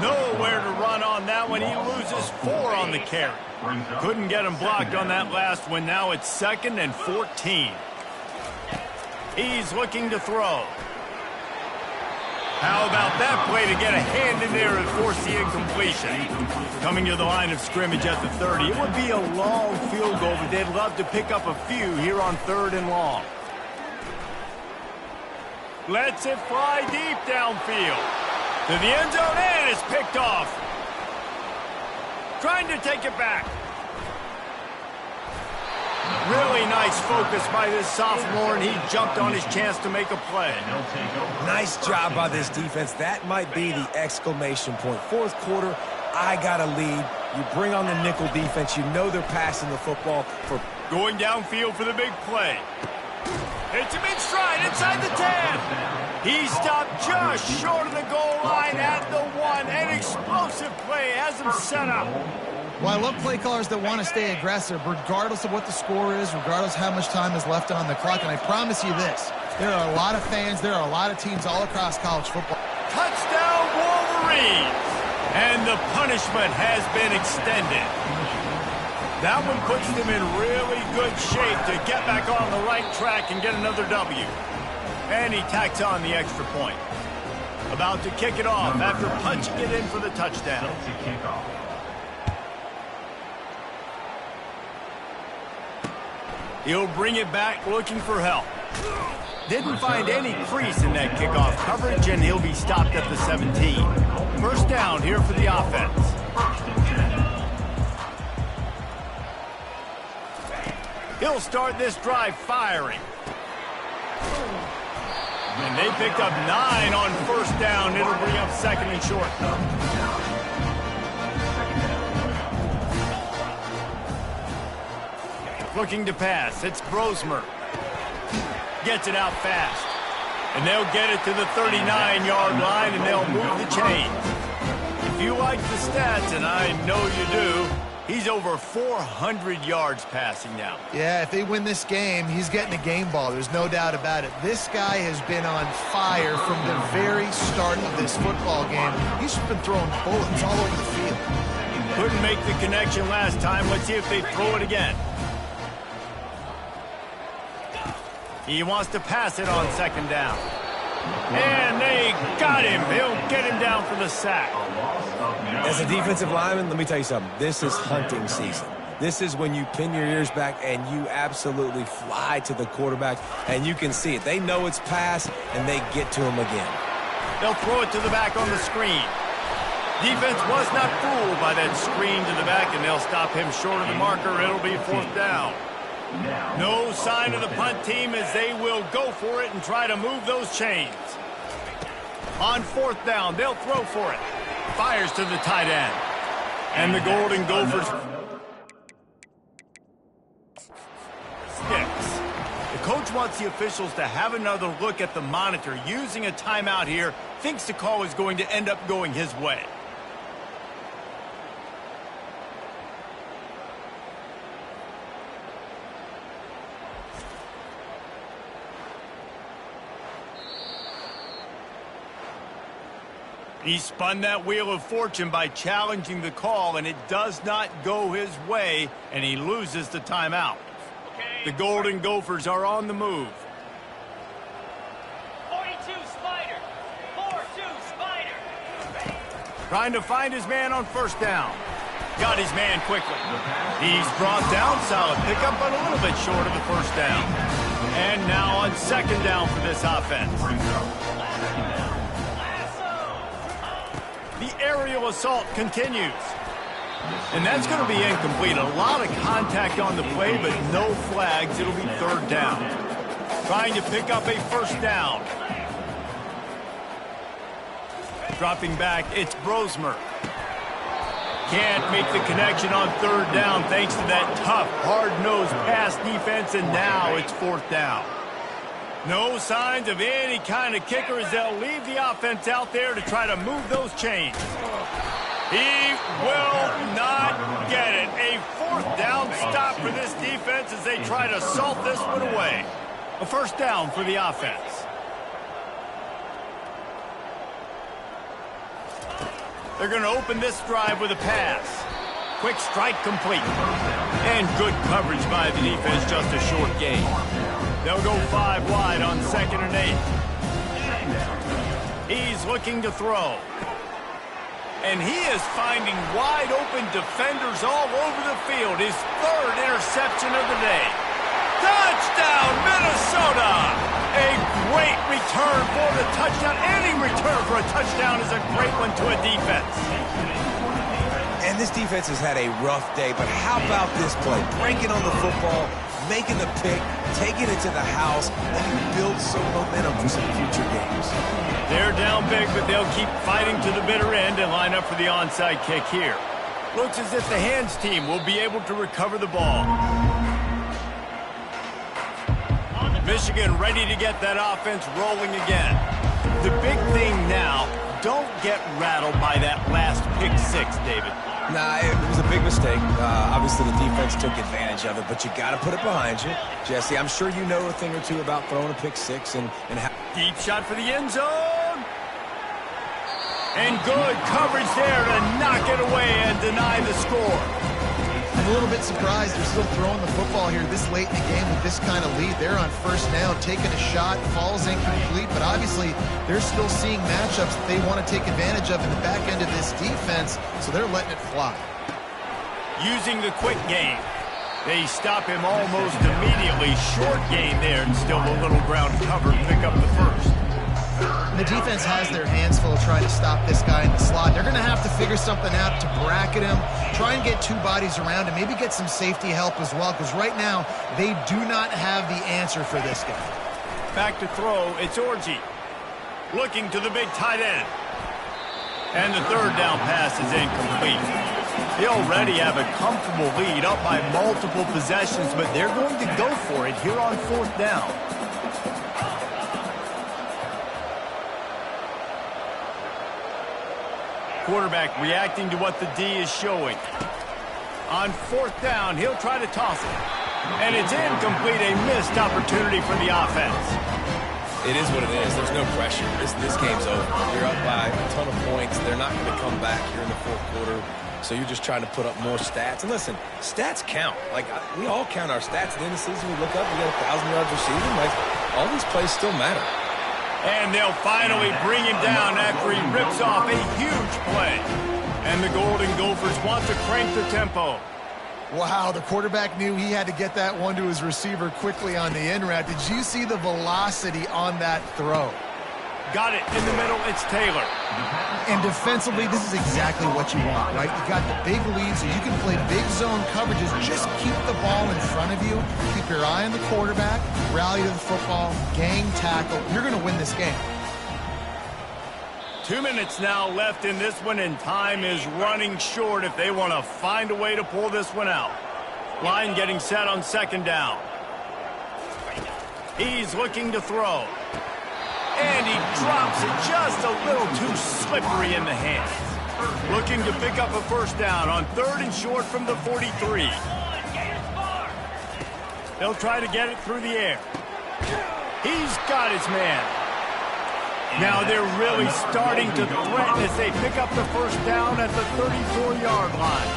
Nowhere to run on that one. He loses 4 on the carry. Couldn't get him blocked on that last one. Now it's 2nd and 14. He's looking to throw. How about that play to get a hand in there and force the incompletion? Coming to the line of scrimmage at the 30. It would be a long field goal, but they'd love to pick up a few here on 3rd and long. Lets it fly deep downfield. To the end zone, and it's picked off. Trying to take it back. Really nice focus by this sophomore, and he jumped on his chance to make a play.
Nice job by this defense. That might be the exclamation point. Fourth quarter, I got a lead. You bring on the nickel defense. You know they're passing the football for...
Going downfield for the big play. Hits him in stride inside the 10. He stopped just short of the goal line at the 1. An explosive play has him set up.
Well, I love play callers that want to stay aggressive, regardless of what the score is, regardless how much time is left on the clock. And I promise you this, there are a lot of fans, there are a lot of teams all across college football.
Touchdown, Wolverines! And the punishment has been extended. That one puts them in really good shape to get back on the right track and get another W. And he tacks on the extra point. About to kick it off after punching it in for the touchdown. He'll bring it back looking for help. Didn't find any crease in that kickoff coverage, and he'll be stopped at the 17. First down here for the offense. He'll start this drive firing. And they picked up 9 on first down. It'll bring up second and short. Looking to pass. It's Brosmer. Gets it out fast. And they'll get it to the 39-yard line, and they'll move the chains. If you like the stats, and I know you do, he's over 400 yards passing now.
Yeah, if they win this game, he's getting a game ball. There's no doubt about it. This guy has been on fire from the very start of this football game. He's been throwing bullets all over the field.
Couldn't make the connection last time. Let's see if they throw it again. He wants to pass it on second down. And they got him. He'll get him down for the sack.
As a defensive lineman, let me tell you something. This is hunting season. This is when you pin your ears back and you absolutely fly to the quarterback, and you can see it. They know it's pass, and they get to him again.
They'll throw it to the back on the screen. Defense was not fooled by that screen to the back, and they'll stop him short of the marker. It'll be fourth down. No sign of the punt team as they will go for it and try to move those chains. On fourth down, they'll throw for it. Fires to the tight end. And the Golden Gophers sticks. The coach wants the officials to have another look at the monitor. Using a timeout here, thinks the call is going to end up going his way. He spun that wheel of fortune by challenging the call, and it does not go his way, and he loses the timeout. The Golden Gophers are on the move.
42 Spider. 4-2 Spider.
Trying to find his man on first down. Got his man quickly. He's brought down. Solid pickup, but a little bit short of the first down. And now on second down for this offense. The aerial assault continues. And that's going to be incomplete. A lot of contact on the play, but no flags. It'll be third down. Trying to pick up a first down. Dropping back, it's Brosmer. Can't make the connection on third down thanks to that tough, hard-nosed pass defense, and now it's fourth down. No signs of any kind of kicker as they'll leave the offense out there to try to move those chains. He will not get it. A fourth down stop for this defense as they try to salt this one away. A first down for the offense. They're going to open this drive with a pass. Quick strike complete. And good coverage by the defense, just a short gain. They'll go 5 wide on second and 8. He's looking to throw. And he is finding wide open defenders all over the field. His third interception of the day. Touchdown, Minnesota! A great return for the touchdown. Any return for a touchdown is a great one to a defense.
And this defense has had a rough day, but how about this play? Breaking on the football, making the pick, taking it to the house, and he builds some momentum for some future games.
They're down big, but they'll keep fighting to the bitter end and line up for the onside kick here. Looks as if the hands team will be able to recover the ball. Michigan ready to get that offense rolling again. The big thing now, don't get rattled by that last pick six, David.
Nah, it was a big mistake. Obviously, the defense took advantage of it, but you got to put it behind you. Jesse, I'm sure you know a thing or two about throwing a pick six and how...
Deep shot for the end zone. And good coverage there to knock it away and deny the score.
I'm a little bit surprised they're still throwing the football here this late in the game with this kind of lead. They're on first down, taking a shot, falls incomplete, but obviously they're still seeing matchups that they want to take advantage of in the back end of this defense, so they're letting it fly.
Using the quick game. They stop him almost immediately. Short gain there and still a little ground cover to pick up the first.
And the defense has their hands full trying to stop this guy in the slot. They're going to have to figure something out to bracket him, try and get two bodies around him, maybe get some safety help as well, because right now they do not have the answer for this guy.
Back to throw, it's Orji. Looking to the big tight end. And the third down pass is incomplete. They already have a comfortable lead up by multiple possessions, but they're going to go for it here on fourth down. Quarterback reacting to what the D is showing. On fourth down, he'll try to toss it. And it's incomplete, a missed opportunity for the offense.
It is what it is. There's no pressure. This game's over. You're up by a ton of points. They're not going to come back here in the fourth quarter. So you're just trying to put up more stats. And listen, stats count. Like, we all count our stats. At the end of the season, we look up, we got 1,000 yards receiving. Like, all these plays still matter.
And they'll finally bring him down after he rips off a huge play. And the Golden Gophers want to crank the tempo.
Wow, the quarterback knew he had to get that one to his receiver quickly on the in route. Did you see the velocity on that throw?
Got it in the middle, it's Taylor.
And defensively, this is exactly what you want, right? You got the big lead, so you can play big zone coverages. Just keep the ball in front of you. Keep your eye on the quarterback. Rally to the football. Gang tackle. You're going to win this game.
2 minutes now left in this one, and time is running short if they want to find a way to pull this one out. Line getting set on second down. He's looking to throw. And he drops it just a little too slippery in the hands. Looking to pick up a first down on third and short from the 43. They'll try to get it through the air. He's got his man. Now they're really starting to threaten as they pick up the first down at the 34-yard line.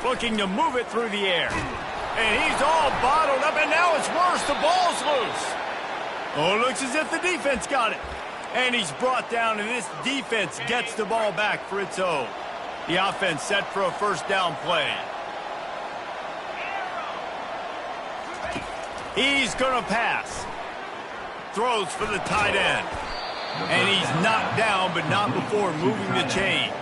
Looking to move it through the air. And he's all bottled up, and now it's worse. The ball's loose. Oh, it looks as if the defense got it. And he's brought down, and this defense gets the ball back for its own. The offense set for a first down play. He's going to pass. Throws for the tight end. And he's knocked down, but not before moving the chains.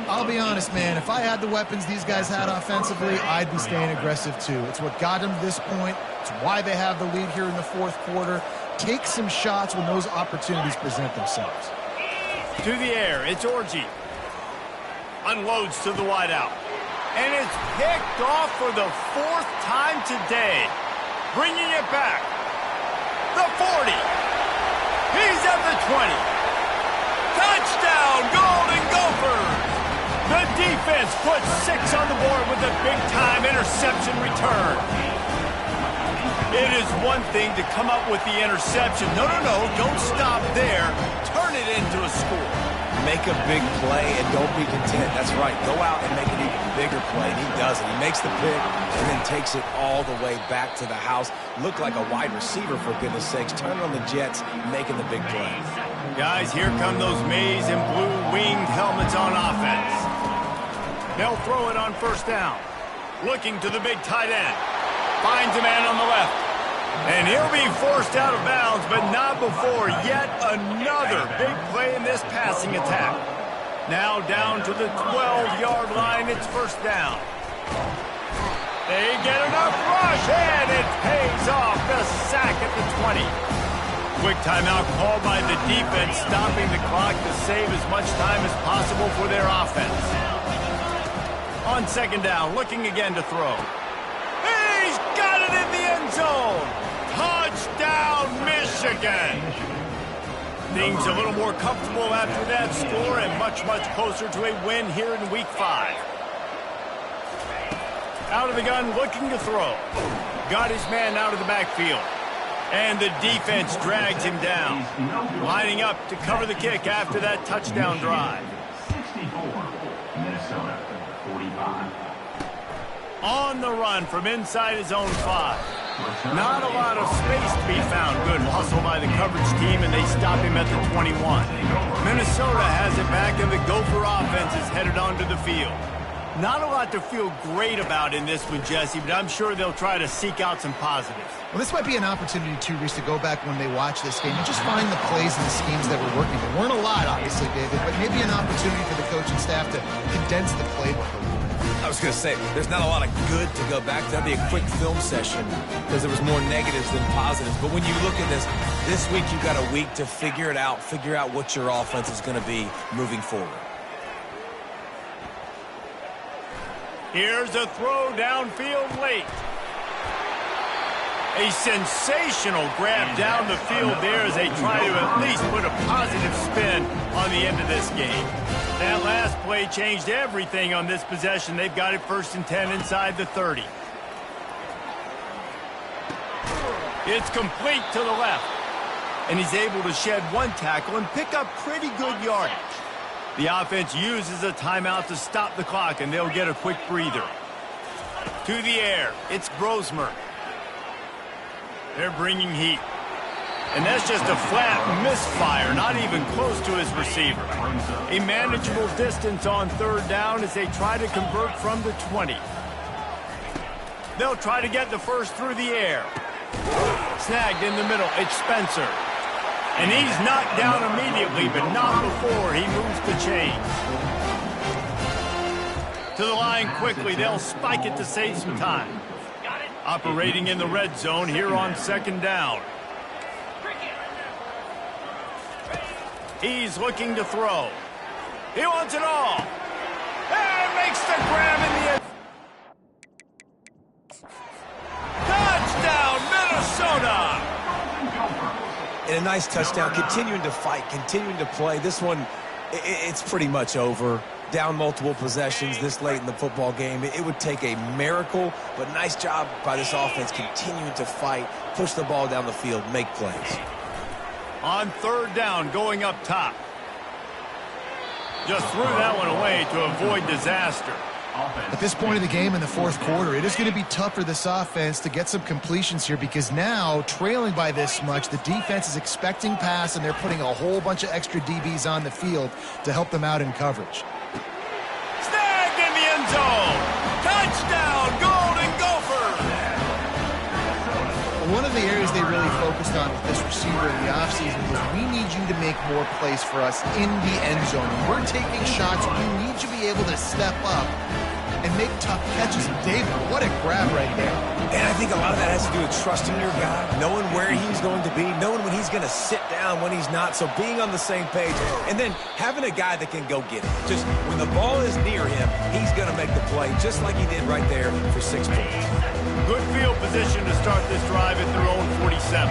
I'll be honest, man. If I had the weapons these guys had offensively, I'd be staying aggressive too. It's what got them to this point. It's why they have the lead here in the fourth quarter. Take some shots when those opportunities present themselves.
To the air, it's Orji. Unloads to the wideout. And it's picked off for the fourth time today. Bringing it back. The 40. He's at the 20. Touchdown, Golden Gophers! The defense puts 6 on the board with a big-time interception return. It is one thing to come up with the interception. No, don't stop there. Turn it into a score.
Make a big play and don't be content. That's right. Go out and make an even bigger play. And he does it. He makes the pick and then takes it all the way back to the house. Look like a wide receiver, for goodness sakes. Turn on the Jets, making the big play.
Guys, here come those maize and blue winged helmets on offense. They'll throw it on first down. Looking to the big tight end. Finds a man on the left. And he'll be forced out of bounds, but not before yet another big play in this passing attack. Now down to the 12-yard line. It's first down. They get enough rush, and it pays off. The sack at the 20. Quick timeout called by the defense, stopping the clock to save as much time as possible for their offense. On second down, looking again to throw. He's got it in the end zone. Touchdown, Michigan. Things a little more comfortable after that score and much, much closer to a win here in Week 5. Out of the gun, looking to throw. Got his man out of the backfield. And the defense drags him down. Lining up to cover the kick after that touchdown drive.
64, Minnesota, 45.
On the run from inside his own 5. Not a lot of space to be found. Good hustle by the coverage team, and they stop him at the 21. Minnesota has it back, and the Gopher offense is headed onto the field. Not a lot to feel great about in this one, Jesse, but I'm sure they'll try to seek out some positives.
Well, this might be an opportunity, too, Reese, to go back when they watch this game and just find the plays and the schemes that were working. There weren't a lot, obviously, David, but maybe an opportunity for the coaching staff to condense the playbook a little bit.
I was going to say, there's not a lot of good to go back to. That'd be a quick film session because there was more negatives than positives. But when you look at this week you've got a week to figure it out, figure out what your offense is going to be moving forward.
Here's a throw downfield late. A sensational grab down the field there as they try to at least put a positive spin on the end of this game. That last play changed everything on this possession. They've got it 1st and 10 inside the 30. It's complete to the left. And he's able to shed one tackle and pick up pretty good yardage. The offense uses a timeout to stop the clock, and they'll get a quick breather. To the air, it's Brosmer. They're bringing heat. And that's just a flat misfire, not even close to his receiver. A manageable distance on 3rd down as they try to convert from the 20. They'll try to get the first through the air. Snagged in the middle, it's Spencer. And he's knocked down immediately, but not before he moves the chains. To the line quickly, they'll spike it to save some time. Operating in the red zone here on 2nd down. He's looking to throw. He wants it all. And makes the grab in the end. Touchdown, Minnesota!
And a nice touchdown, continuing to fight, continuing to play. This one, it's pretty much over. Down multiple possessions this late in the football game. It would take a miracle, but nice job by this offense continuing to fight, push the ball down the field, make plays.
On 3rd down, going up top. Just threw that one away to avoid disaster.
At this point of the game in the 4th quarter, it is going to be tough for this offense to get some completions here because now, trailing by this much, the defense is expecting pass, and they're putting a whole bunch of extra DBs on the field to help them out in coverage.
Snagged in the end zone. Touchdown, Golden Gophers.
One of the areas they really focused on with this receiver in the offseason was we need you to make more plays for us in the end zone. When we're taking shots, we need you to be able to step up and make tough catches. And David, what a grab right there.
And I think a lot of that has to do with trusting your guy, knowing where he's going to be, knowing when he's going to sit down, when he's not. So being on the same page, and then having a guy that can go get it. Just when the ball is near him, he's going to make the play, just like he did right there for 6 points.
Good field position to start this drive at their own 47.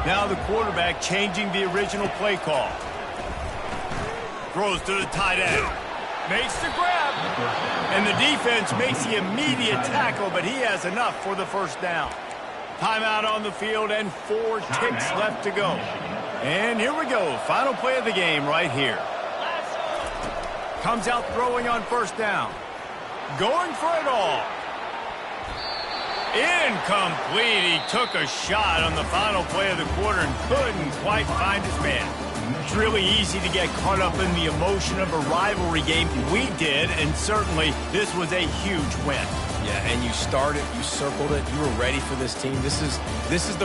Now the quarterback changing the original play call. Throws to the tight end. Makes the grab. And the defense makes the immediate tackle, but he has enough for the 1st down. Timeout on the field and 4 ticks left to go. And here we go. Final play of the game right here. Comes out throwing on 1st down. Going for it all. Incomplete. He took a shot on the final play of the quarter and couldn't quite find his man. It's really easy to get caught up in the emotion of a rivalry game. We did, and certainly this was a huge win.
Yeah, and you started, you circled it, you were ready for this team. This is the